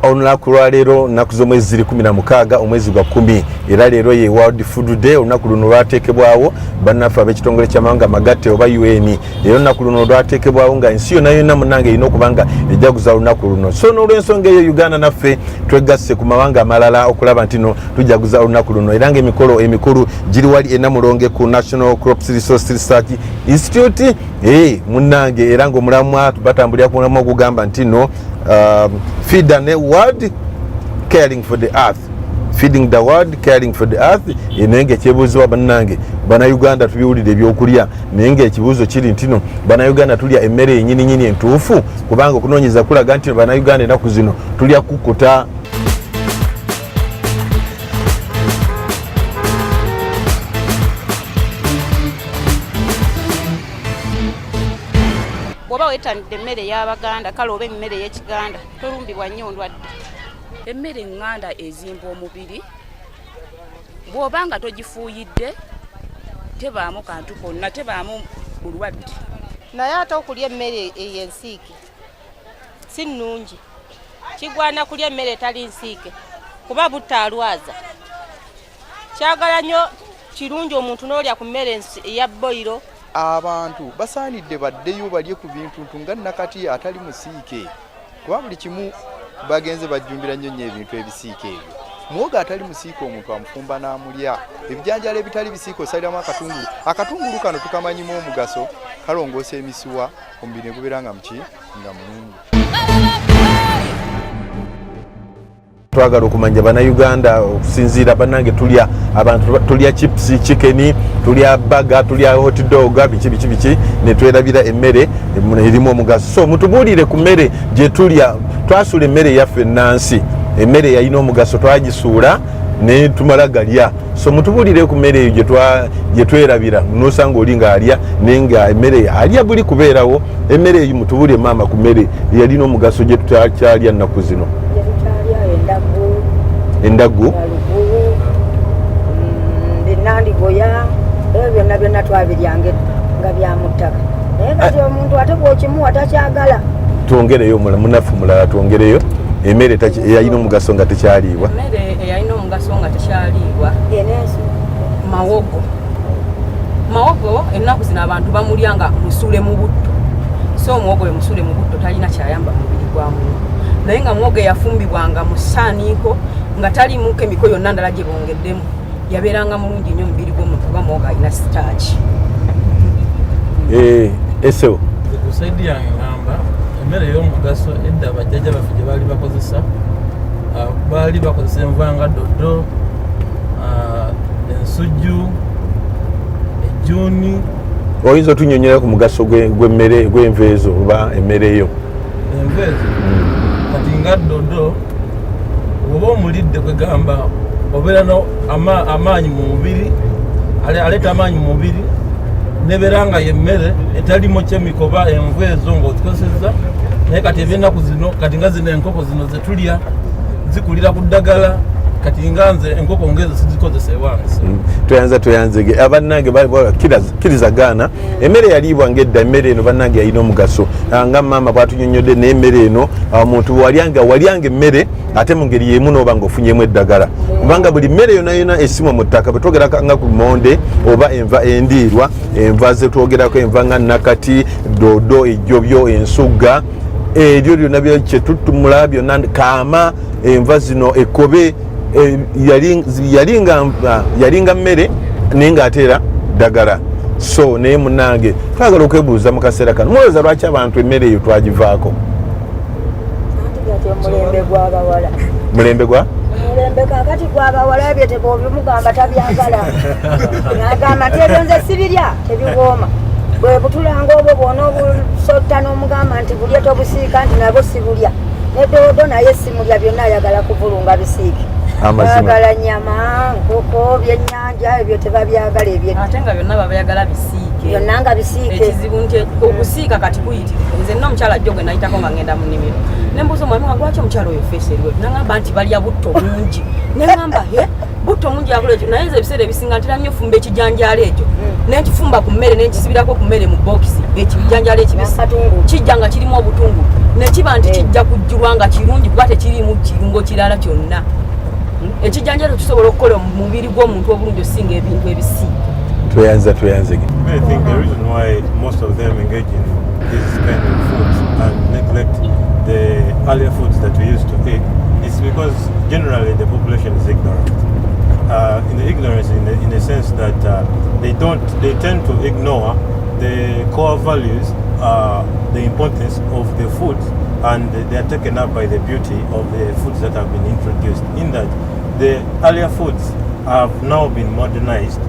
olunaku lwa leero nnaku z'omwezi 16 omwezi gwa 10 era leero ye World Food Day. Olunaku luno lwateekebwawo bannaffe ab'ekitongole ky'amawanga amagatte oba UN. Leero olunaku luno lwateekebwawo nga ensi yonna yonna munnange erina okuba nga ejaguza olunaku luno. So n'olw'ensonga eyo Uganda naffe twegasse ku mawanga amalala okulaba nti no tujaguza olunaku luno era ng'emikolo emikulu giri wali e Namulonge ku National Crops Resource Research Institute. Munnange era ng'omulamwa batambulira ku mulamwa ogugamba nti no feed the world, caring for the earth. Feeding the world, caring for the earth. Enenge ekibuuzo bannange bana Uganda tubiwulire ebyokulya nenge ekibuuzo kiri ntino bana Uganda tulya emmere ennyini entuufu kubanga okunoonyeza kulaga nti bana Uganda ennaku zino tulya kukuta. Bwoba weettanidde emmere y'Abaganda kale oba emmere y'Ekiganda tolumbibwa nnyo ndwadde. Emmere eŋŋanda ezimba omubiri bw'oba nga togifuuyidde tebaamu kantu konna, tebaamu bulwadde. Naye ate okulya emmere ey'ensiike si nnungi. Kigwana kulya emmere etali nsiike kuba butta alwaza. Kyagala nnyo kirungi omuntu n'olya ku mmere eya boyiro. Abantu basaanidde baddeyo balye ku bintu nga nakati atali musiike kuba buli kimu bagenze bajjumbira nnyo ebintu ebisiike ebyo. Muwoga atali musiike omuntu amufumba n'amulya. Ebijanjalo ebitali bisiike osaliramu akatungulu. Akatungulu kano tukamanyimu omugaso kalongoosa emisuwa omubiri ne gubeera nga mulungi. Twagala okumanya bana Uganda okusinziira bannange tulya abantu tulya chips, chicken, tulya burger, tulya hot dog, biki ne twerabira emmere erimu omugaso. So mutubuulire ku mmere gye tulya. Twasuula emmere yaffe ennansi, emmere yalina omugaso twagisuula ne tumala galya. So mutubuulire ku mmere eyo gye twerabira n'osanga oli ng'alya nenga emmere alya buli kubeerawo. Emmere eyo mutubuulire maama ku mmere yalina omugaso gye tutakyalya nnaku zino. Endagu binandigoya ebyo byonna twabiryange nga byamuttaka naye kati omuntu ate bw'okimuwa takyagala. Twongereyo munafu mulala twongereyo emmere eyalina omugaso nga tekyaliibwa. Emmere eyalina omugaso nga tekyaliibwa mawogo ennaku zino abantu bamulya nga musule mu butto. So omuwogo we musule mu butto talina kyayamba mubiri gwa muntu. Naye nga muwogo yafumbibwanga mu ssaaniiko nga talimu kemiko yonna ndala gye bongeddemu yabeeranga mulungi nnyo mubiri gw'omuntu kuba muwogo alina sitaaki. Eseo kusaidi yange ngamba emmere y'omugaso edda bajjajja baffe gye baali bakozesa enva nga ddodo, ensujju, ejjuuni. Oyinza otunyonyera ku mugaso gw'emmere gw'enva ezo oba emmere eyo? Enva ezo kati nga ddodo oba omulidde kwegamba obeera amaanyi mu mubiri, aleeta amaanyi mu mubiri nebeera nga yemmere etalimu kyemiko oba enva ezo ng'ozikozesezza. Naye kati eby'ennaku zino kati nga zino enkoko zino zetulya zikulira ku ddagala kati nga nze enkoko ngezo sizikozesa ewange. Tweyanzege abannange kirizagaana emmere yaliibwa ng'edda. Emmere eno bannange yalina omugaso nga maama bwatunyonyodde n'emmere eno omuntu walyanga emmere ate mu ngeri y'emu n'oba ng'ofunyemu eddagala kubanga buli mmere yonna esimwa mu ttaka bwe twogerako nga ku monde oba enva endiirwa, enva ze twogerako enva nga nakati, doodo, ejjobyo, ensugga, ebyo byonna kyetutumula byonna kaama, enva zino ekobe yalinga mmere naye ng'ate era ddagala. So naye munnange twagala okwebuuza mu kaseera kano mulowooza lwaki abantu emmere eyo twagivaako? Mulembe kakati gw'abawala ebyo tebobimugamba tabyagala. Nagamba nti ebyo nze sibirya tebiwooma. Bwe butulanga obwo bwona obusotta n'omugamba nti bulya tobusiika nti nabwo sibulya. Ne doodo naye simulya byonna ayagala kuvulunga bisiike. Ayagala nyama, nkoko, byennyanja ebyo tebabyagala ebyo. Ate nga byonna babyagala bisiike. Byonna nga bisiike. Ekizibu nti okusiika kati kuyitirivu. Nze nno omukyala jjo gwe nayitako nga ngenda mu nnimiro. Ne mbuuza omwami wange lwaki omukyala oyo feesi eriwe? N'angamba nti balya butto mungi. Ne ngamba butto mungi yakula ekyo naye nze ebiseera ebisinga ntera nnyo fumba ekijanjaalo ekyo. Ne nkifumba ku mmere ne nkisibirako ku mmere mu bookisi. Ekijanjaalo ekibisi kijja nga kirimu obutungulu. nekiba nti kijja kujjulwa nga kirungi kuba tekirimu kirungo kirala kyonna. Ekijanjalo kisobola okukola mu mubiri gw'omuntu obulungi osinga ebintu ebisiike. Tuyanze. I think the reason why most of them engage in this kind of foods and neglect the earlier foods that we used to eat is because generally the population is ignorant. In the ignorance, in the sense that they tend to ignore the core values, the importance of the foods, and they are taken up by the beauty of the foods that have been introduced. In that, the earlier foods have now been modernized.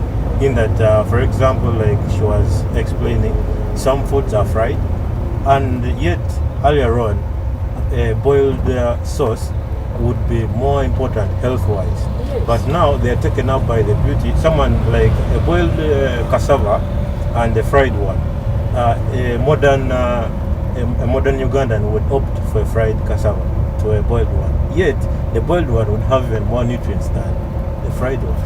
In that, for example, like she was explaining, some foods are fried, and yet earlier on, a boiled sauce would be more important health-wise. Yes. But now they are taken up by the beauty. Someone like a boiled cassava and a fried one. A modern Ugandan would opt for a fried cassava to a boiled one. Yet the boiled one would have even more nutrients than the fried one.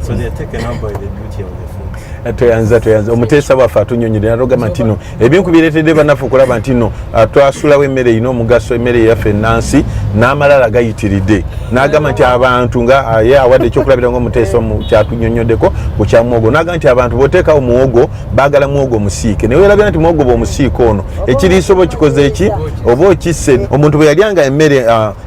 So they are taken up by the beauty of the food. Tuyanza omutesa wafa tunyonyera rogama ntino ebinku biretedde banafu kulaba ntino twasulawo emmere ino mugaso emmere yaffe Nancy n'amalala gayitiridde n'agamba nti abantu nga ye awadde ekyokulabira ng'omutesa mu kyatunyonyoddeko ku kya muwogo n'agamba nti abantu b'oteekawo muwogo baagala muwogo musiike naye weerabira nti muwogo bw'omusiike ono ekiriiso oba okikoze eki oba okisse omuntu bwe yalyanga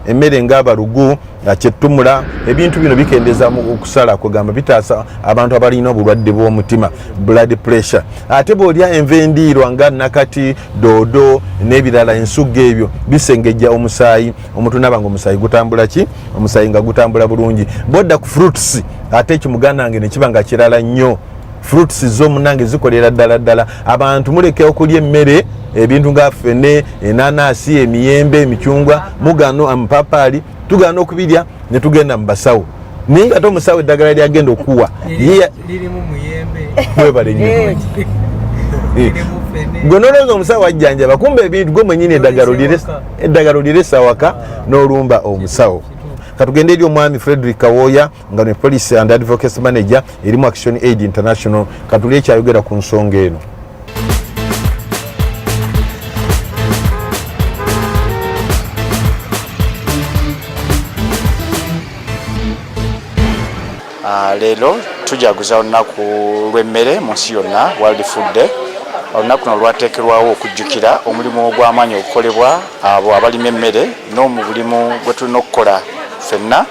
emmere ng'abalugu kyetumula ebintu bino bikendeza okusala kugamba bitaasa abantu abalina obulwadde bw'omutima blood pressure ate bw'olya enva endiirwa nga nakati doodo n'ebirala ensugga ebyo bisengejja omusaayi omuntu nabanga omusaayi gutambula ki omusaayi nga gutambula bulungi bodda ku fruits ate ekimuganda wange ne kiba nga kirala nnyo fruits z'omunange zikolera ddala abantu muleke okulya emmere ebintu nga ffene enanaasi emiyembe emicungwa mugano amapapaali tugana okubirya ne tugenda mu basawo naye nga tomusawo eddagala lyagenda okuwa lirimu muyembe webale nnyo gwe nolowooza omusawo ajjanjaba kumbe ebintu gwe mwenyini eddagalo liresa waka n'olumba omusawo katugende eri omwami Frederick Kawoya nga ne police and advocacy manager erimu Action Aid International katuli ekyayogera ku nsonga eno. Leero tujaguza olunaku lw'emmere mu nsi yonna World Food Day. Olunaku luno lwateekerwawo okujjukira omulimu ogw'amaanyi okukolebwa abo abalima emmere n'omulimu gwe tulina okukola ffenna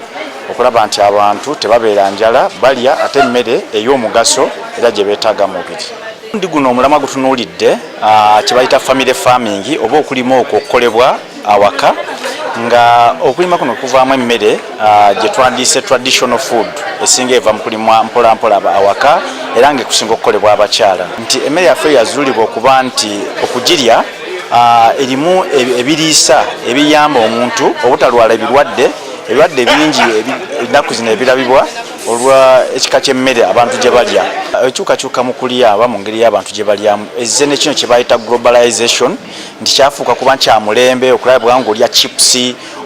okulaba nti abantu tebabeera njala balya ate emmere ey'omugaso era gye beetaaga mu mubiri. Ndi guno omulamwa gutunuulidde kye bayita family farming oba okulima okwo okukolebwa awaka nga okulima kuno kuvaamu emmere gye twandiyise traditional food esinga eva mu kulimwa mpola awaka era nga ekusinga okukolebwa abakyala nti emmere yaffe yazuulibwa okuba nti okugirya erimu ebiriisa ebiyamba omuntu obutalwala ebirwadde bingi ennaku zino ebirabibwa olwa ekika ky'emmere abantu gye balya ekyukakyuka mu kulya aba mu ngeri y'abantu gye balyamu ezze ne kino kye bayita globalization nti kyafuuka kuba nkya mulembe okulabibwa ng'olya chips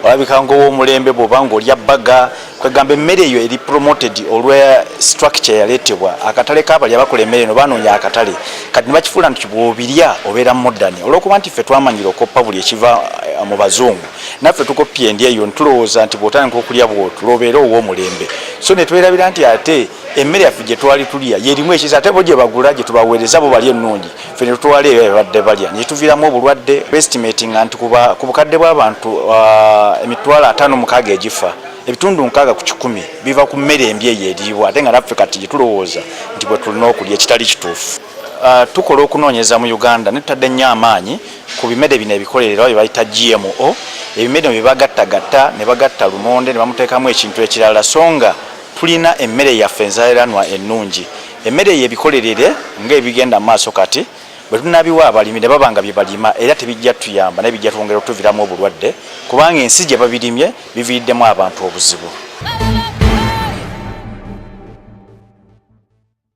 olabika ng'ow'omulembe bw'oba ng'olya baga kwegamba emmere eyo eri promoted olwa structure yaleetebwa akatale k'abalya bakola emmere eno banoonya akatale kati ne bakifuula nti bw'obirya obeera modern olw'okuba nti ffe twamanyira okoppa buli ekiva mu bazungu naffe tukoppye endi eyo ntulowooza nti bw'otandika okulya bw'otu lw'obeera ow'omulembe so ne twerabira nti ate emmere yaffe gye twali tulya yerimu ekiza ate bo gye bagula gye tubaweereza bo bali ennungi ffe ne tutwala eyo babadde balya ne tuviiramu obulwadde estimating nti ku bukadde bw'abantu emitwalo 56 egifa ebitundu 6 ku 100 biva ku mmere embi eyo eriibwa ate nga naffe kati gye tulowooza nti bwe tulina okulya ekitali kituufu. Tukola okunoonyeza mu Uganda ne tutadde nnyo amaanyi ku bimere bino ebikolerera bye bayita GMO ebimere bye bagattagatta ne bagatta lumonde ne bamuteekamu ekintu ekirala songa tulina emmere yaffe enzaaliranwa ennungi emmere eyo ebikolerere ng'ebigenda mu maaso kati bwe tunabiwa abalimi ne baba nga bye balima era tebijja tuyamba naye bijja twongera otuviramu obulwadde kubanga ensi gye babirimye biviiriddemu abantu obuzibu.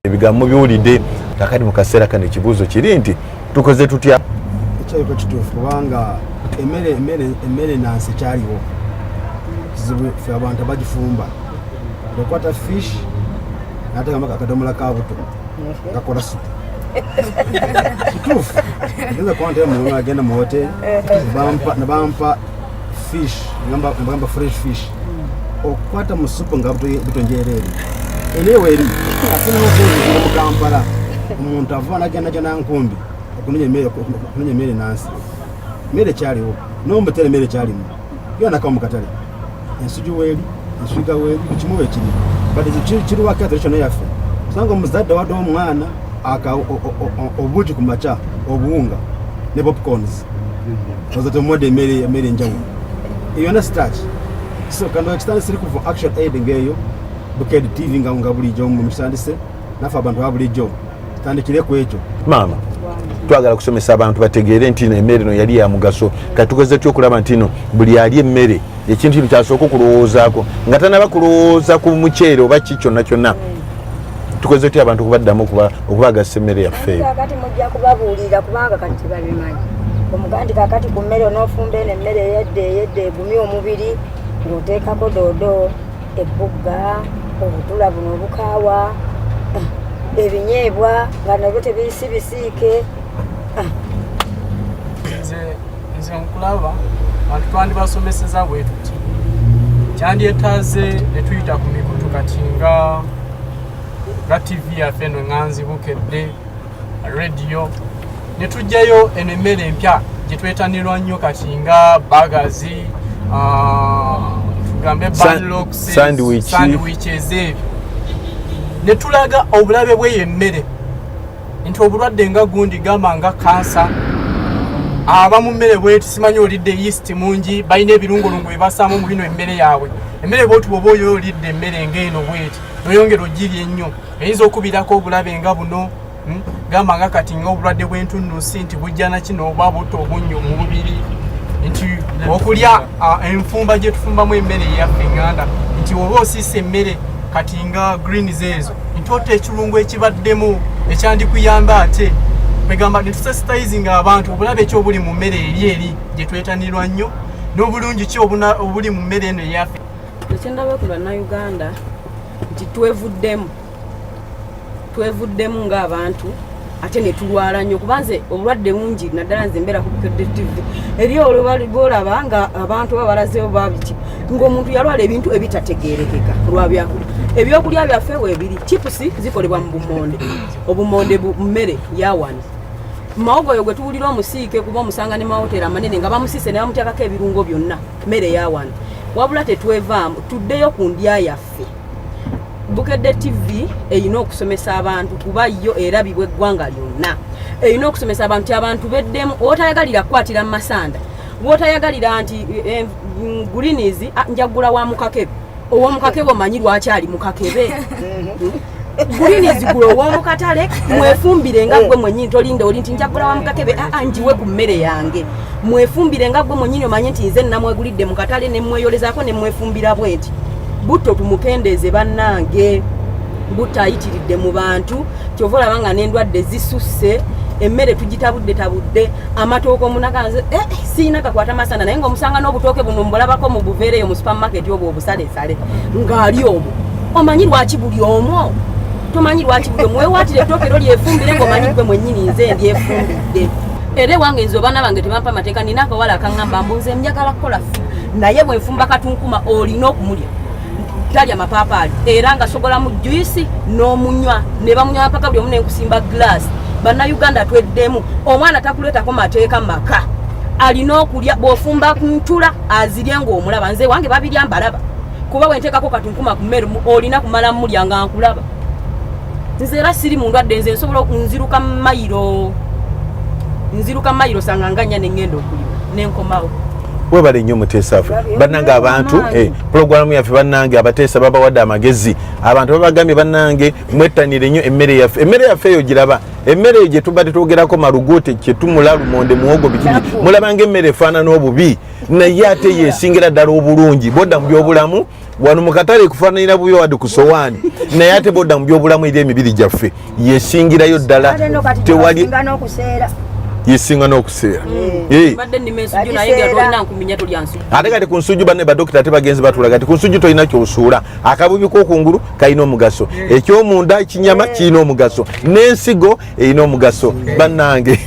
Ebigambo biwulidde kakati mu kaseera kano ekibuuzo kiri nti tukoze tutya ekyayiko kituufu kubanga emmere nansi kyaliwo kizibu ffe abantu abagifumba okwata fish n'ateekamu akadomola ka buto gakola supu kituufu ngenza kwantera mu agenda mu hotel bampa fish ngamba fresh fish okwata mu supu nga butonjeerere enewe eri afuna hotel mu Kampala omuntu avana agenda jana nkumbi okunonya mmere nansi mmere kyaliwo n'omutere mmere kyalimu yona kwa mukatale ensuju weli ensuga weli kimuwe kiri but kiri wa traditional yafe sanga muzadde wadde omwana aka obuji kumacha obuunga ne popcorns ozote mode mmere njawulo iyo na starch so kando ekitanda siri kuva action aid ngeyo Buked TV nga bulijjo mu misandise nafa abantu babulijjo tandikire ku ekyo mama twagala kusomesa abantu bategeere nti emmere no yali ya mugaso katukoze okulaba nti no buli ali emmere ekintu kyasooka okulowoozaako nga tanaba kulowooza ku muceere oba ki kyonna kyonna tukoze ti abantu kubaddamu okubagasa emmere yaffe kakati mujja kubabuulira kubanga kati babimanyi omugandi kakati ku mmere onoofumba eno emmere eyedde egumya omubiri ng'oteekako doodo ebbugga obutula buno obukaawa ebinyeebwa nga nabyo tebiyisi bisiike nze nkulaba abantu twandibasomeseza bwe tuti kyandyetaaze ne tuyita ku mikutu kati nga TV yaffe eno Nganzi Bukedde radio ne tujjayo eno emmere empya gye twetanirwa nnyo kati nga bagazi tugambe banlocks sandwiches ebyo ne tulaga obulabe bw'eyo emmere nti obulwadde nga gundi gamba nga kansa aba mu mmere bweti simanyi olidde yeast mungi balina ebirungolungo bibasaamu mu bino emmere yaabwe emmere bwoti bwoba oyo olidde emmere ng'eno bweti noyongera ogirya ennyo eyinza okubirako obulabe nga buno gamba nga kati nga obulwadde bw'entunnusi nti bujja nakino oba butta obunnyo mu mubiri nti okulya enfumba gye tufumbamu emmere eyaffe enganda nti oba osiisa emmere kati nga greens ezo nti otta ekirungo ekibaddemu ekyandikuyamba ate begamba netusensitizinga abantu obulabe ki obuli mu mmere eri gye twetanirwa nnyo n'obulungi ki obuli mu mmere eno eyaffe ekyendaba ku bannayuganda nti twevuddemu ng'abantu ate ne tulwala nnyo kubanze obulwadde bungi naddala nze mbeera ku Bukedde TV eri olwolaba nga abantu babalazeewo babiti ng'omuntu yalwala ebintu ebitategeerekeka olwabyakulya ebyokulya byaffe weebiri chipusi zikolebwa mu bumonde obumonde mmere yawani mawogoyo gwe tuwulira omusiike kuba omusanga ne mahoteri amanene nga bamusiise ne bamuteekako ebirungo byonna mmere yawani wabula tetwevaamu tuddeyo ku ndya yaffe Bukedde TV eyina okusomesa abantu kuba yo erabibwa eggwanga lyonna eyina okusomesa abantu ti abantu beddemu otayagalira kukwatira mu masanda bwotayagalira nti greens njagula wa mukakebe ow'omukakebe omanyi lwaki ali mukakebe greens gula ow'omukatale mwefumbire nga gwe mwennyini tolinde oli nti njagula wa mukakebe njiwe ku mmere yange mwefumbire nga gwe mwennyini omanyi nti nze namwegulidde mu katale ne mweyolezaako ne mwefumbira bwenti butto tumukendeeze bannange butto ayitiridde mu bantu kyova olaba nga n'endwadde zisusse emmere tugitabudde amatooke omunaganze siina gakwata masana naye ng'omusanga n'obutooke buno mbulabako mu buveereyo mu supermarket obwo obusalesale ng'ali omwo omanyi lwaki buli omwo tomanyi lwaki buli omwo weewaatire ettooke lyo lyefumbire ng'omanyi gwe mwennyini nze ndyefumbidde era ewange nze obaana bange tebampa amateeka nina akawala akaŋŋamba mbuze njagala kukola naye bwenfumba katunkuma olina okumulya talya mapaapaali era nga sogola mu juisi n'omunywa ne bamunywa mpaka buli omu nenkusimba glass bannayuganda tweddemu omwana takuleetako mateeka maka alina okulya bw'ofumba ku ntula azirye ng'omulaba nze wange babirya mbalaba kuba bwenteekako katunkuma ku mmere olina kumala mulya nga nkulaba nze era siri mu ndwadde nze nsobola nziruka mayiro sanga nganya neŋŋenda okulima nenkomawo webale nnyo muteesaffe bannange abantu pulogulamu yaffe bannange abateesa babawadde amagezi abantu babagambye bannange mwettanire nnyo emmere yaffe eyo giraba emmere eyo gye tubadde twogerako malugote kyetumula lumonde muwogo bikiri mulabanga emmere efaanana obubi naye ate yesingira ddala obulungi bodda mu byobulamu wano mu katale kufaananira bubi wadde ku sowaani naye ate bodda mu byobulamu eri emibiri gyaffe yesingirayo ddala tewali yisinga n'okuseera ate kati ku nsujju banne badokita tebagenzi batulaga ti ku nsujju tolina kyosuula akabubi k'okungulu kalina omugaso ekyomunda ekinyama kirina omugaso n'ensigo erina omugaso bannange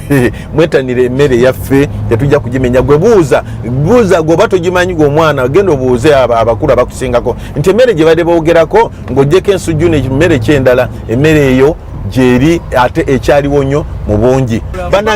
mwetanire emmere yaffe tetujja kugimenya gwe buuza gwoba togimanyi gweomwana genda obuuze abakulu abakusingako nti emmere gye badde boogerako ng'ogyeko ensujju n'emmere kyendala emmere eyo gyeri ate ekyaliwo nnyo mu bungi